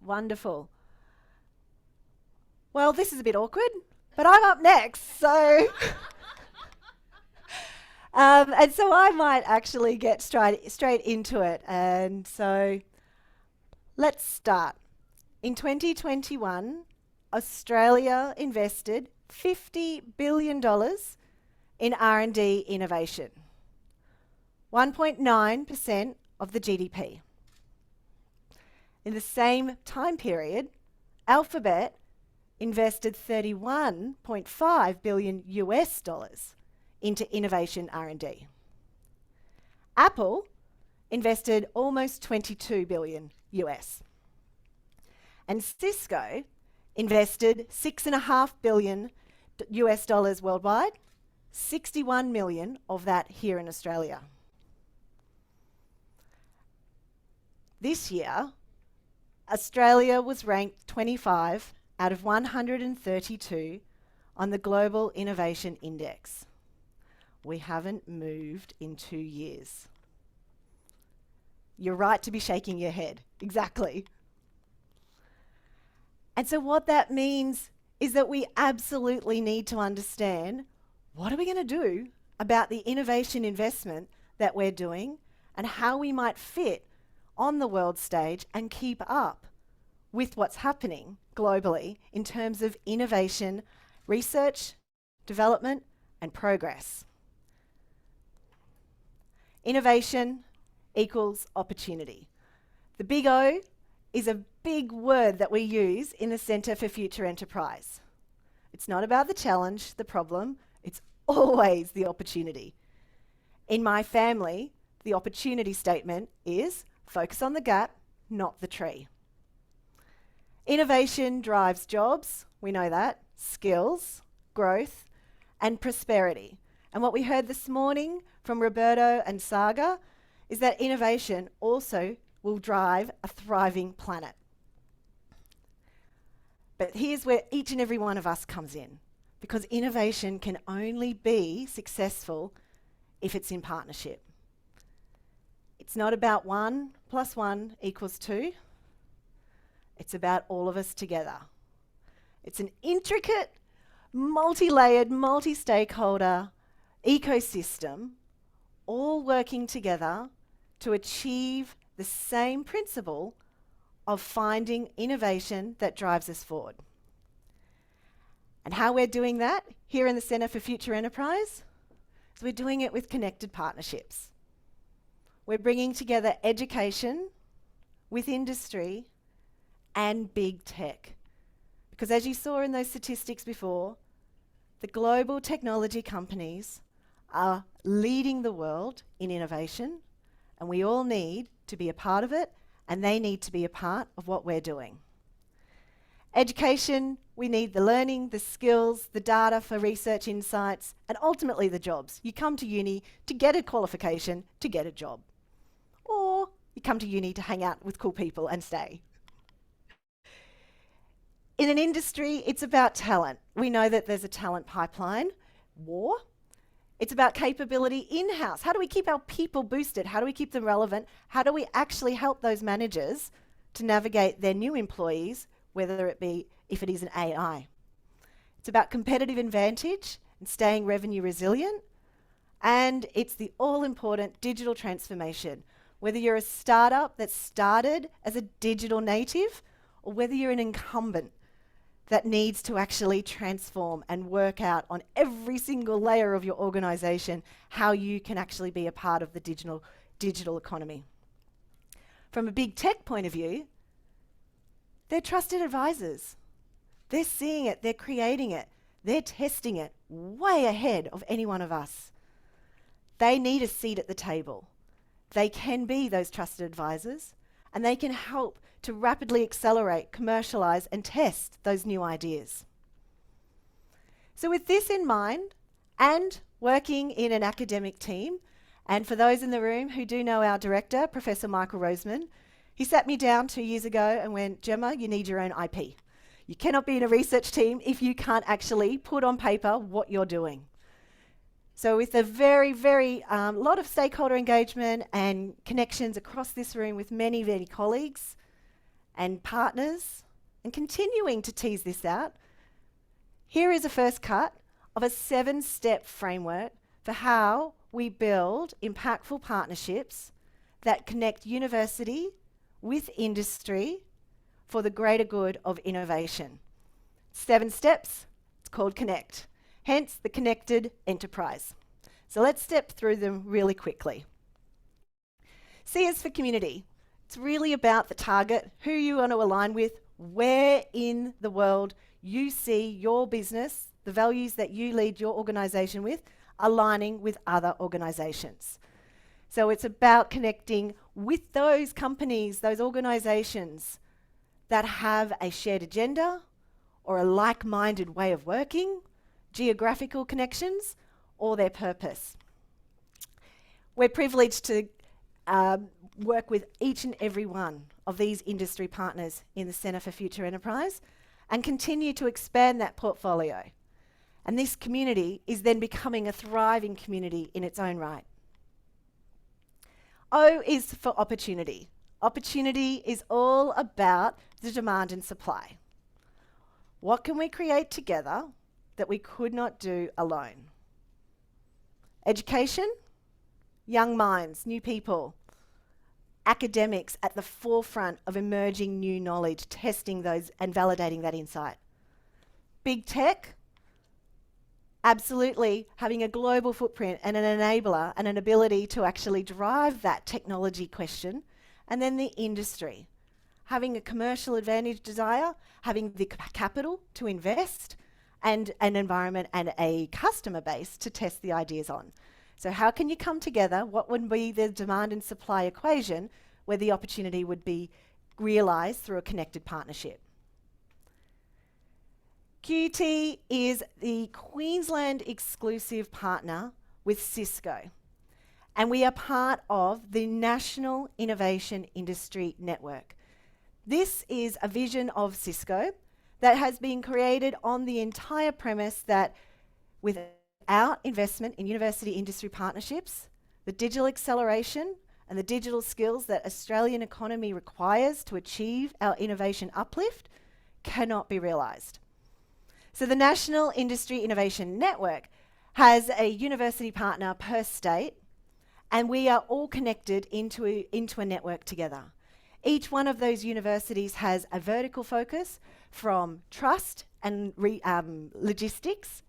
Wonderful. Well, this is a bit awkward, but I'm up next, so... and so I might actually get straight into it. And so let's start. In 2021, Australia invested $50 billion in R&D innovation, 1.9% of the GDP. In the same time period, Alphabet invested $31.5 billion US into innovation R&D. Apple invested almost $22 billion US. And Cisco invested $6.5 billion US worldwide, 61 million of that here in Australia. This year, Australia was ranked 25 out of 132 on the Global Innovation Index. We haven't moved in 2 years. You're right to be shaking your head. Exactly. And so what that means is that we absolutely need to understand, what are we going to do about the innovation investment that we're doing and how we might fit on the world stage and keep up with what's happening globally in terms of innovation, research, development, and progress. Innovation equals opportunity. The big O is a big word that we use in the Centre for Future Enterprise. It's not about the challenge, the problem, it's always the opportunity. In my family, the opportunity statement is focus on the gap, not the tree. Innovation drives jobs, we know that, skills, growth, and prosperity. And what we heard this morning from Roberto and Saga is that innovation also will drive a thriving planet. But here's where each and every one of us comes in, because innovation can only be successful if it's in partnership. It's not about 1 + 1 = 2. It's about all of us together. It's an intricate, multi-layered, multi-stakeholder ecosystem, all working together to achieve the same principle of finding innovation that drives us forward. And how we're doing that here in the Centre for Future Enterprise is we're doing it with connected partnerships. We're bringing together education with industry and big tech. Because as you saw in those statistics before, the global technology companies are leading the world in innovation, and we all need to be a part of it, and they need to be a part of what we're doing. Education, we need the learning, the skills, the data for research insights, and ultimately the jobs. You come to uni to get a qualification, to get a job. Or you come to uni to hang out with cool people and stay. In an industry, it's about talent. We know that there's a talent pipeline war. It's about capability in-house. How do we keep our people boosted? How do we keep them relevant? How do we actually help those managers to navigate their new employees, whether it be if it is an AI? It's about competitive advantage and staying revenue resilient. And it's the all-important digital transformation. Whether you're a startup that started as a digital native, or whether you're an incumbent that needs to actually transform and work out on every single layer of your organization how you can actually be a part of the digital economy. From a big tech point of view, they're trusted advisors. They're seeing it, they're creating it, they're testing it way ahead of any one of us. They need a seat at the table. They can be those trusted advisors, and they can help to rapidly accelerate, commercialize, and test those new ideas. So with this in mind, and working in an academic team, and for those in the room who do know our director, Professor Michael Roseman, he sat me down 2 years ago and went, Gemma, you need your own IP. You cannot be in a research team if you can't actually put on paper what you're doing. So with a very, very lot of stakeholder engagement and connections across this room with many, many colleagues and partners, and continuing to tease this out, here is a first cut of a 7-step framework for how we build impactful partnerships that connect university with industry for the greater good of innovation. 7 steps, it's called Connect, hence the connected enterprise. So let's step through them really quickly. C is for community. It's really about the target, who you want to align with, where in the world you see your business, the values that you lead your organisation with, aligning with other organisations. So it's about connecting with those companies, those organisations that have a shared agenda or a like-minded way of working, geographical connections, or their purpose. We're privileged to work with each and every one of these industry partners in the Centre for Future Enterprise and continue to expand that portfolio. And this community is then becoming a thriving community in its own right. O is for opportunity. Opportunity is all about the demand and supply. What can we create together that we could not do alone? Education, young minds, new people, academics at the forefront of emerging new knowledge, testing those and validating that insight. Big tech, absolutely having a global footprint and an enabler and an ability to actually drive that technology question. And then the industry, having a commercial advantage desire, having the capital to invest, and an environment and a customer base to test the ideas on. So how can you come together? What would be the demand and supply equation where the opportunity would be realised through a connected partnership? QT is the Queensland exclusive partner with Cisco, and we are part of the National Innovation Industry Network. This is a vision of Cisco that has been created on the entire premise that without investment in university industry partnerships, the digital acceleration and the digital skills that Australian economy requires to achieve our innovation uplift cannot be realised. So the National Industry Innovation Network has a university partner per state, and we are all connected into a network together. Each one of those universities has a vertical focus from trust and logistics,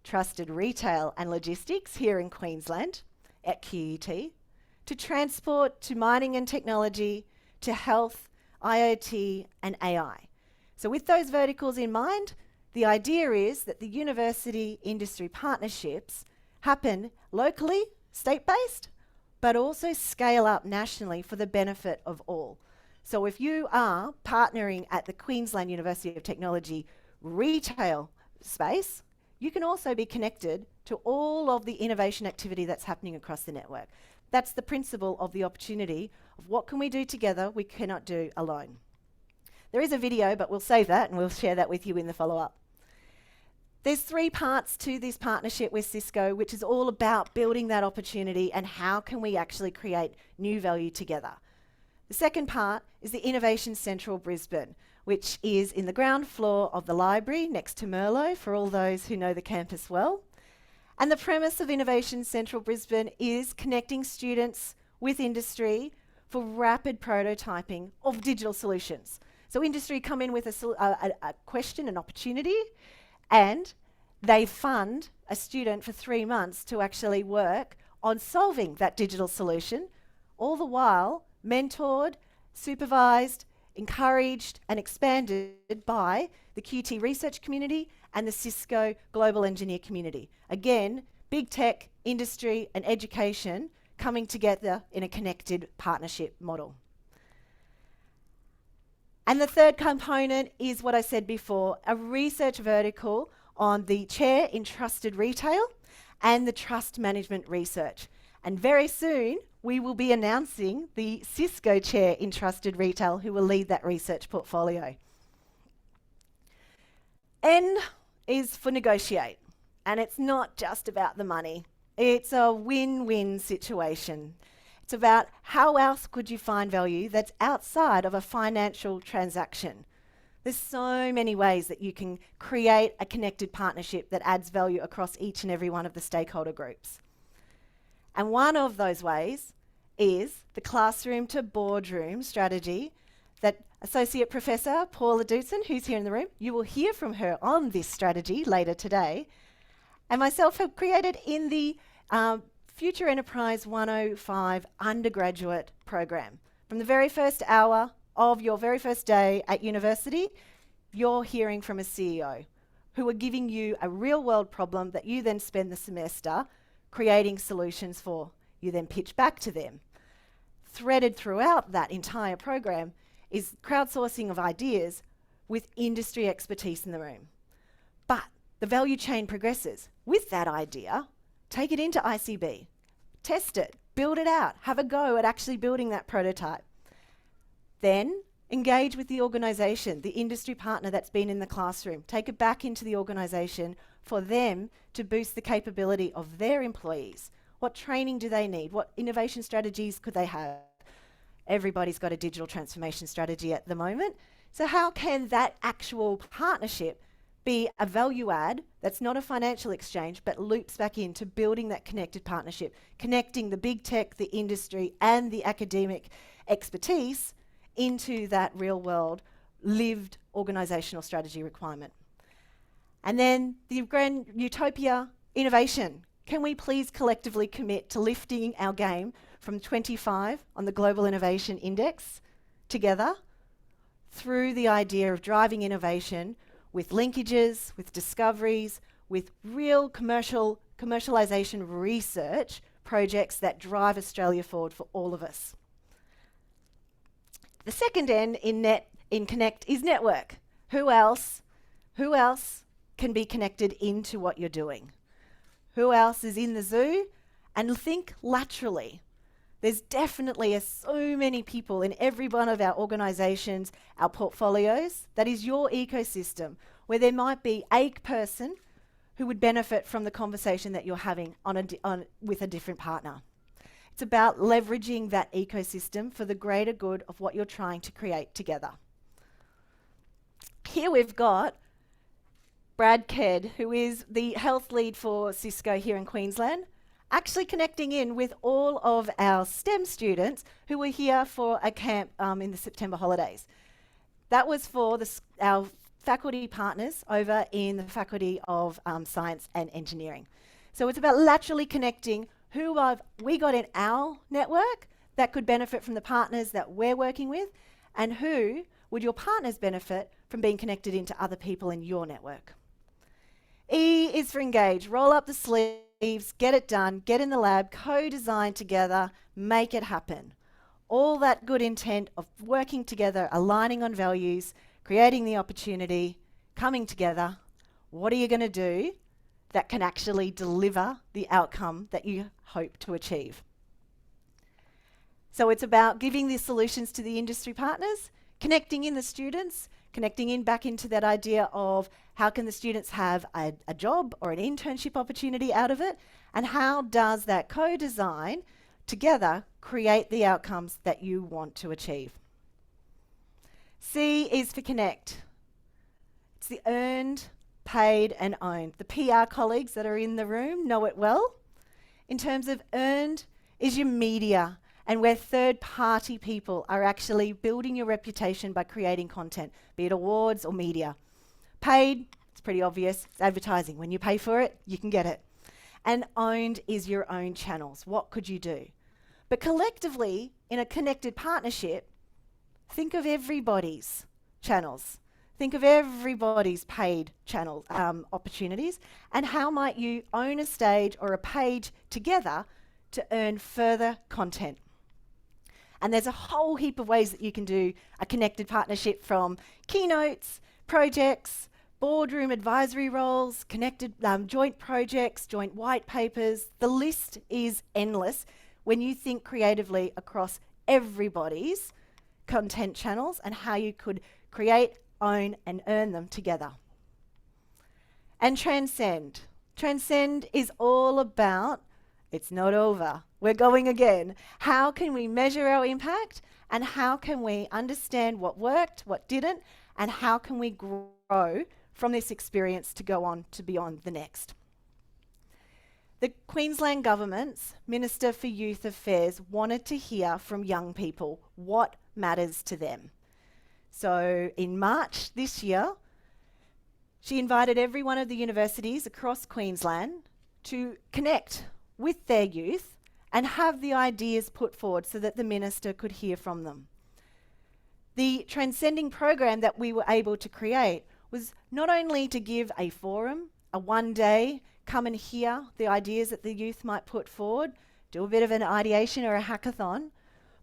trusted retail and logistics here in Queensland at QUT, to transport, to mining and technology, to health, IoT and AI. So with those verticals in mind, the idea is that the university industry partnerships happen locally, state-based, but also scale up nationally for the benefit of all. So if you are partnering at the Queensland University of Technology retail space, you can also be connected to all of the innovation activity that's happening across the network. That's the principle of the opportunity of what can we do together we cannot do alone. There is a video, but we'll save that and we'll share that with you in the follow-up. There's 3 parts to this partnership with Cisco, which is all about building that opportunity and how can we actually create new value together. The second part is the Innovation Central Brisbane, which is in the ground floor of the library next to Merlot, for all those who know the campus well. And the premise of Innovation Central Brisbane is connecting students with industry for rapid prototyping of digital solutions. So industry come in with a question, an opportunity, and they fund a student for 3 months to actually work on solving that digital solution, all the while mentored, supervised, encouraged and expanded by the QT research community and the Cisco global engineer community. Again, big tech, industry and education coming together in a connected partnership model. And the third component is what I said before, a research vertical on the chair in trusted retail and the trust management research. And very soon, we will be announcing the Cisco chair in trusted retail who will lead that research portfolio. N is for negotiate. And it's not just about the money. It's a win-win situation. It's about how else could you find value that's outside of a financial transaction. There's so many ways that you can create a connected partnership that adds value across each and every one of the stakeholder groups. And one of those ways is the classroom to boardroom strategy that Associate Professor Paula Dutson, who's here in the room, you will hear from her on this strategy later today, and myself have created in the Future Enterprise 105 undergraduate program. From the very first hour of your very first day at university, you're hearing from a CEO who are giving you a real world problem that you then spend the semester creating solutions for. You then pitch back to them. Threaded throughout that entire program is crowdsourcing of ideas with industry expertise in the room. But the value chain progresses. With that idea, take it into ICB, test it, build it out, have a go at actually building that prototype. Then engage with the organisation, the industry partner that's been in the classroom. Take it back into the organisation for them to boost the capability of their employees. What training do they need? What innovation strategies could they have? Everybody's got a digital transformation strategy at the moment. So how can that actual partnership be a value add that's not a financial exchange but loops back into building that connected partnership, connecting the big tech, the industry and the academic expertise into that real world lived organisational strategy requirement. And then the grand utopia, innovation. Can we please collectively commit to lifting our game from 25 on the Global Innovation Index together through the idea of driving innovation with linkages, with discoveries, with real commercialisation research projects that drive Australia forward for all of us. The second N in Connect is network. Who else can be connected into what you're doing? Who else is in the zoo? And think laterally. There's definitely so many people in every one of our organisations, our portfolios, that is your ecosystem, where there might be a person who would benefit from the conversation that you're having with a different partner. It's about leveraging that ecosystem for the greater good of what you're trying to create together. Here we've got Brad Ked, who is the health lead for Cisco here in Queensland, actually connecting in with all of our STEM students who were here for a camp in the September holidays. That was for our faculty partners over in the Faculty of Science and Engineering. So it's about laterally connecting who we got in our network that could benefit from the partners that we're working with, and who would your partners benefit from being connected into other people in your network. E is for engage. Roll up the sleeves, get it done, get in the lab, co-design together, make it happen. All that good intent of working together, aligning on values, creating the opportunity, coming together. What are you going to do that can actually deliver the outcome that you hope to achieve? So it's about giving the solutions to the industry partners, connecting in the students, connecting in back into that idea of how can the students have a job or an internship opportunity out of it, and how does that co-design together create the outcomes that you want to achieve. C is for connect. It's the earned, paid and owned. The PR colleagues that are in the room know it well. In terms of earned is your media, and where third-party people are actually building your reputation by creating content, be it awards or media. Paid, it's pretty obvious, it's advertising. When you pay for it, you can get it. And owned is your own channels. What could you do? But collectively, in a connected partnership, think of everybody's channels. Think of everybody's paid channel opportunities, and how might you own a stage or a page together to earn further content. And there's a whole heap of ways that you can do a connected partnership, from keynotes, projects, boardroom advisory roles, connected joint projects, joint white papers. The list is endless when you think creatively across everybody's content channels and how you could create, own and earn them together. And transcend. Transcend is all about It's not over. We're going again. How can we measure our impact? And how can we understand what worked, what didn't, and how can we grow from this experience to go on to beyond the next? The Queensland Government's Minister for Youth Affairs wanted to hear from young people what matters to them. So in March this year, she invited every one of the universities across Queensland to connect with their youth and have the ideas put forward so that the minister could hear from them. The Transcending program that we were able to create was not only to give a forum, a one-day, come and hear the ideas that the youth might put forward, do a bit of an ideation or a hackathon,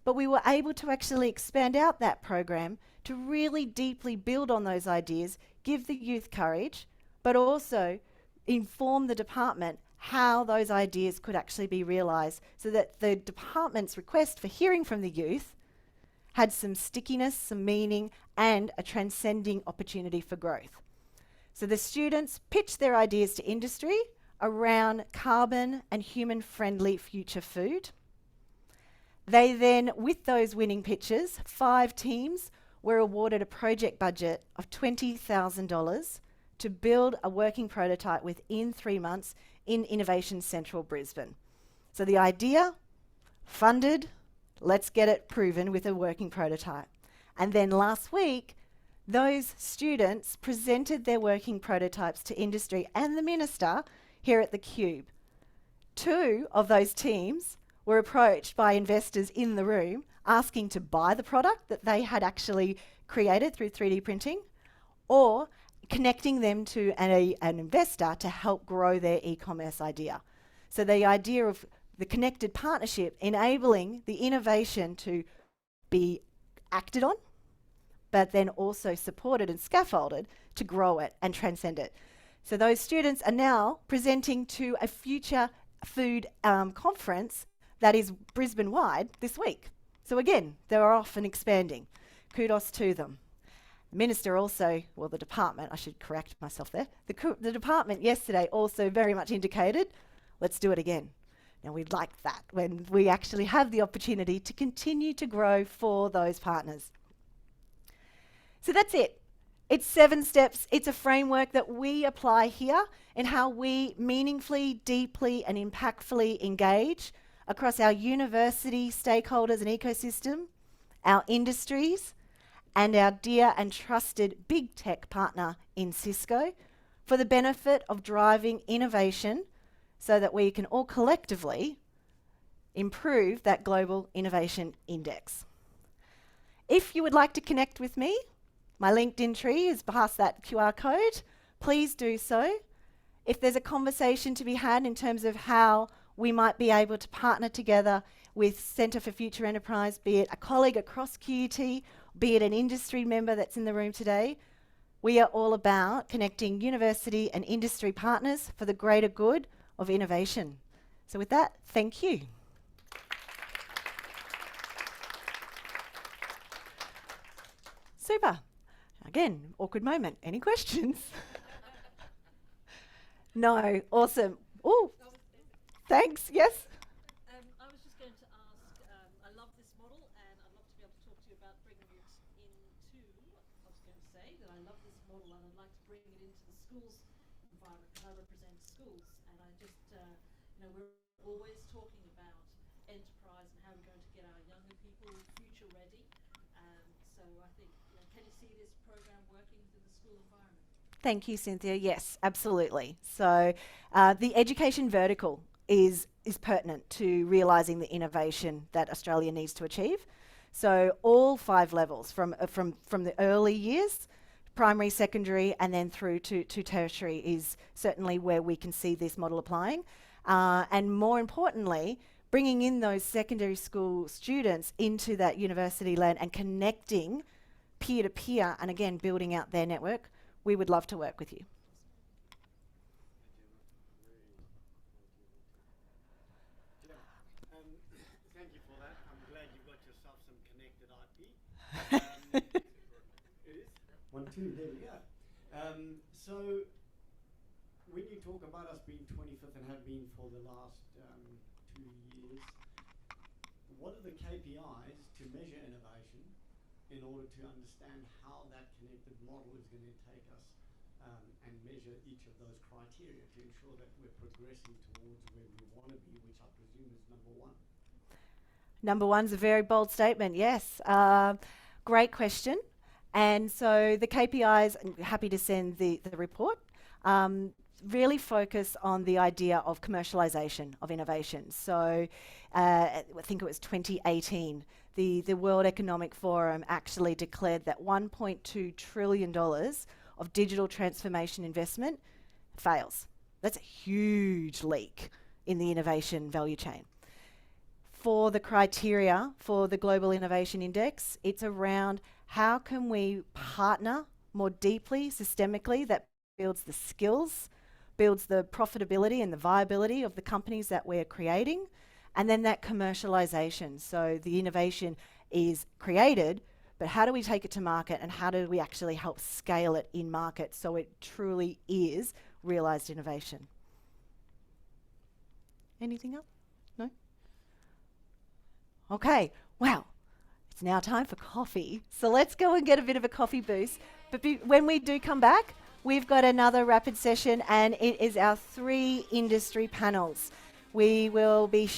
but we were able to actually expand out that program to really deeply build on those ideas, give the youth courage, but also inform the department how those ideas could actually be realised so that the department's request for hearing from the youth had some stickiness, some meaning, and a transcending opportunity for growth. So the students pitched their ideas to industry around carbon and human-friendly future food. They then, with those winning pitches, 5 teams were awarded a project budget of $20,000 to build a working prototype within 3 months in Innovation Central Brisbane. So the idea, funded, let's get it proven with a working prototype. And then last week, those students presented their working prototypes to industry and the minister here at the Cube. 2 of those teams were approached by investors in the room asking to buy the product that they had actually created through 3D printing, or connecting them to an investor to help grow their e-commerce idea. So the idea of the connected partnership enabling the innovation to be acted on, but then also supported and scaffolded to grow it and transcend it. So those students are now presenting to a future food conference that is Brisbane-wide this week. So again, they're off and expanding. Kudos to them. The minister also, well, the department, I should correct myself there, the department yesterday also very much indicated, let's do it again. Now we'd like that when we actually have the opportunity to continue to grow for those partners. So that's it. It's 7 steps. It's a framework that we apply here in how we meaningfully, deeply, and impactfully engage across our university stakeholders and ecosystem, our industries, and our dear and trusted big tech partner in Cisco for the benefit of driving innovation so that we can all collectively improve that global innovation index. If you would like to connect with me, my LinkedIn tree is past that QR code. Please do so. If there's a conversation to be had in terms of how we might be able to partner together with Centre for Future Enterprise, be it a colleague across QUT, be it an industry member that's in the room today, we are all about connecting university and industry partners for the greater good of innovation. So with that, thank you. Super. Again, awkward moment. Any questions? No. Awesome. Oh, thanks. Yes. I was just going to ask, I love this model and I'd love to be able to talk to you about bringing it into, I was going to say that I love this model and I'd like to bring it into the schools environment because I represent schools and I just, we're always talking about enterprise and how we're going to get our younger people future ready. So I think, can you see this program working within the school environment? Thank you, Cynthia. Yes, absolutely. So the education vertical is pertinent to realising the innovation that Australia needs to achieve. So all 5 levels, from the early years, primary, secondary, and then through to tertiary is certainly where we can see this model applying. And more importantly, bringing in those secondary school students into that university land and connecting peer-to-peer and again building out their network. We would love to work with you. Thank you for that. I'm glad you got yourself some connected IP. It is 1, 2. There we go. So when you talk about us being 25th and have been for the last years, what are the KPIs to measure innovation in order to understand how that connected model is going to take us and measure each of those criteria to ensure that we're progressing towards where we want to be, which I presume is number one? Number one's a very bold statement, yes. Great question. And so the KPIs, I'm happy to send the report, really focus on the idea of commercialization of innovation. So I think it was 2018, the World Economic Forum actually declared that $1.2 trillion of digital transformation investment fails. That's a huge leak in the innovation value chain. For the criteria for the Global Innovation Index, it's around how can we partner more deeply, systemically, that builds the skills, builds the profitability and the viability of the companies that we're creating, and then that commercialization. So the innovation is created, but how do we take it to market and how do we actually help scale it in market so it truly is realized innovation? Anything else? No? Okay, wow. It's now time for coffee. So let's go and get a bit of a coffee boost. But when we do come back, we've got another rapid session and it is our 3 industry panels. We will be